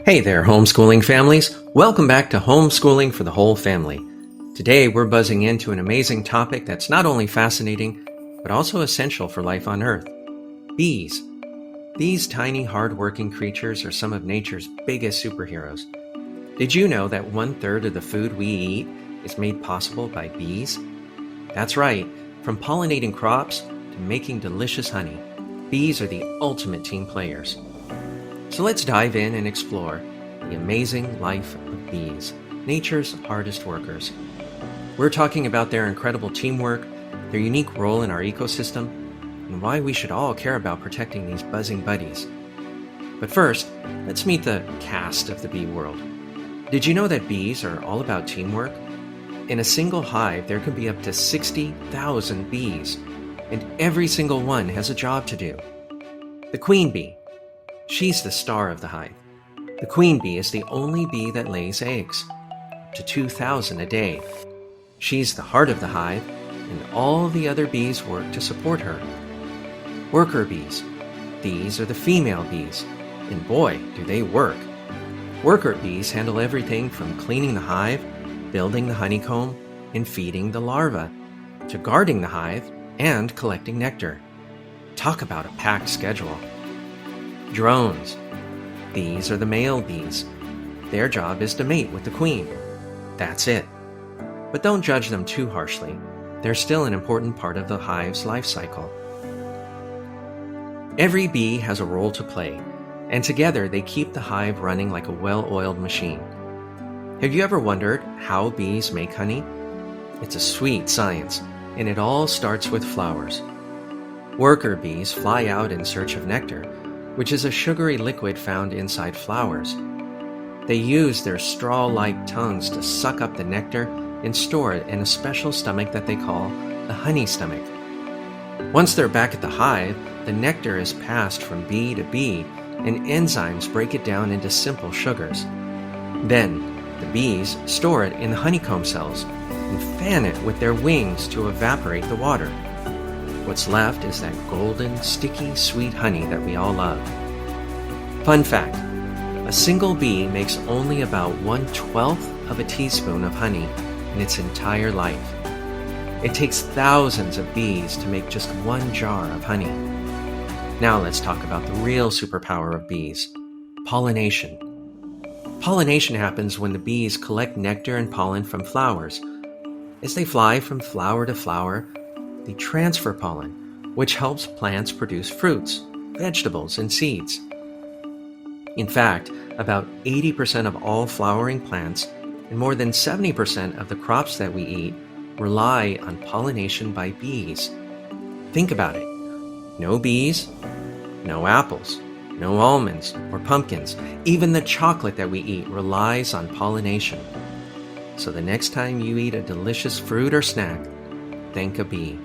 Hey there, homeschooling families. Welcome back to Homeschooling for the Whole Family. Today, we're buzzing into an amazing topic that's not only fascinating, but also essential for life on Earth. Bees. These tiny, hard-working creatures are some of nature's biggest superheroes. Did you know that 1/3 of the food we eat is made possible by bees? That's right. From pollinating crops to making delicious honey, bees are the ultimate team players. So let's dive in and explore the amazing life of bees, nature's hardest workers. We're talking about their incredible teamwork, their unique role in our ecosystem, and why we should all care about protecting these buzzing buddies. But first, let's meet the cast of the bee world. Did you know that bees are all about teamwork? In a single hive, there can be up to 60,000 bees, and every single one has a job to do. The queen bee. She's the star of the hive. The queen bee is the only bee that lays eggs, up to 2,000 a day. She's the heart of the hive, and all the other bees work to support her. Worker bees. These are the female bees, and boy, do they work. Worker bees handle everything from cleaning the hive, building the honeycomb, and feeding the larvae, to guarding the hive and collecting nectar. Talk about a packed schedule. Drones. These are the male bees. Their job is to mate with the queen. That's it. But don't judge them too harshly. They're still an important part of the hive's life cycle. Every bee has a role to play, and together they keep the hive running like a well-oiled machine. Have you ever wondered how bees make honey? It's a sweet science, and it all starts with flowers. Worker bees fly out in search of nectar, which is a sugary liquid found inside flowers. They use their straw-like tongues to suck up the nectar and store it in a special stomach that they call the honey stomach. Once they're back at the hive, the nectar is passed from bee to bee, and enzymes break it down into simple sugars. Then, the bees store it in the honeycomb cells and fan it with their wings to evaporate the water. What's left is that golden, sticky, sweet honey that we all love. Fun fact, a single bee makes only about 1/12 of a teaspoon of honey in its entire life. It takes thousands of bees to make just one jar of honey. Now let's talk about the real superpower of bees, pollination. Pollination happens when the bees collect nectar and pollen from flowers. As they fly from flower to flower, they transfer pollen, which helps plants produce fruits, vegetables, and seeds. In fact, about 80% of all flowering plants and more than 70% of the crops that we eat rely on pollination by bees. Think about it. No bees, no apples, no almonds or pumpkins. Even the chocolate that we eat relies on pollination. So the next time you eat a delicious fruit or snack, thank a bee.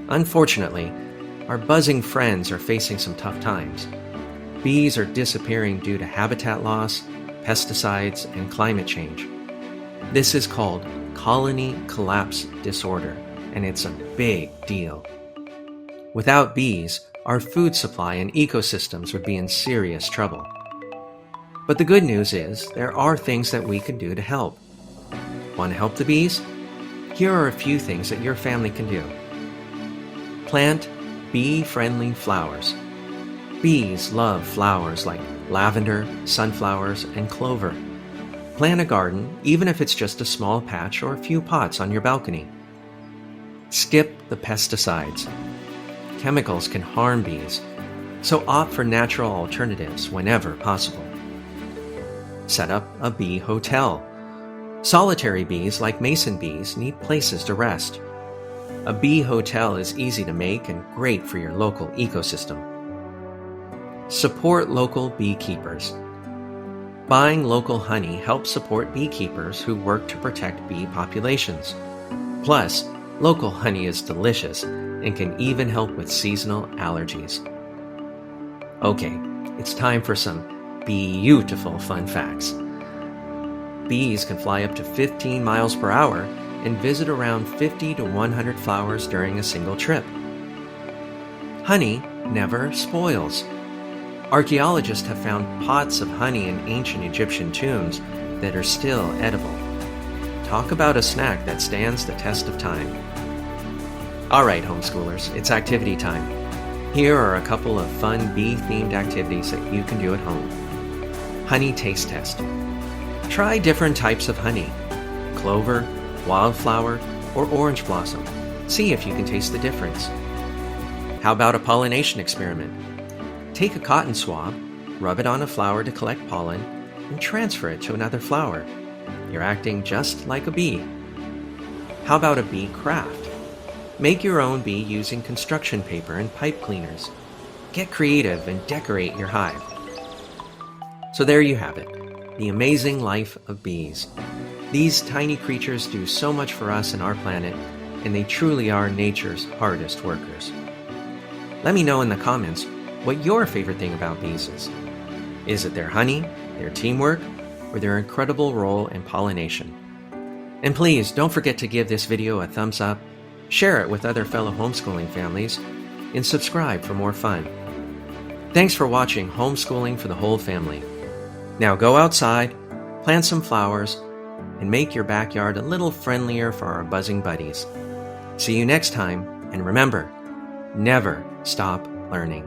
Unfortunately, our buzzing friends are facing some tough times. Bees are disappearing due to habitat loss, pesticides, and climate change. This is called colony collapse disorder, and it's a big deal. Without bees, our food supply and ecosystems would be in serious trouble. But the good news is there are things that we can do to help. Want to help the bees? Here are a few things that your family can do. Plant bee-friendly flowers. Bees love flowers like lavender, sunflowers, and clover. Plant a garden, even if it's just a small patch or a few pots on your balcony. Skip the pesticides. Chemicals can harm bees, so opt for natural alternatives whenever possible. Set up a bee hotel. Solitary bees, like mason bees, need places to rest. A bee hotel is easy to make and great for your local ecosystem. Support local beekeepers. Buying local honey helps support beekeepers who work to protect bee populations. Plus, local honey is delicious and can even help with seasonal allergies. Okay, it's time for some beautiful fun facts. Bees can fly up to 15 miles per hour and visit around 50 to 100 flowers during a single trip. Honey never spoils. Archaeologists have found pots of honey in ancient Egyptian tombs that are still edible. Talk about a snack that stands the test of time. Alright, homeschoolers, it's activity time. Here are a couple of fun bee-themed activities that you can do at home. Honey taste test. Try different types of honey: clover, wildflower, or orange blossom. See if you can taste the difference. How about a pollination experiment? Take a cotton swab, rub it on a flower to collect pollen, and transfer it to another flower. You're acting just like a bee. How about a bee craft? Make your own bee using construction paper and pipe cleaners. Get creative and decorate your hive. So there you have it, the amazing life of bees. These tiny creatures do so much for us and our planet, and they truly are nature's hardest workers. Let me know in the comments what your favorite thing about bees is. Is it their honey, their teamwork, or their incredible role in pollination? And please don't forget to give this video a thumbs up, share it with other fellow homeschooling families, and subscribe for more fun. Thanks for watching Homeschooling for the Whole Family. Now go outside, plant some flowers, and make your backyard a little friendlier for our buzzing buddies. See you next time, and remember, never stop learning.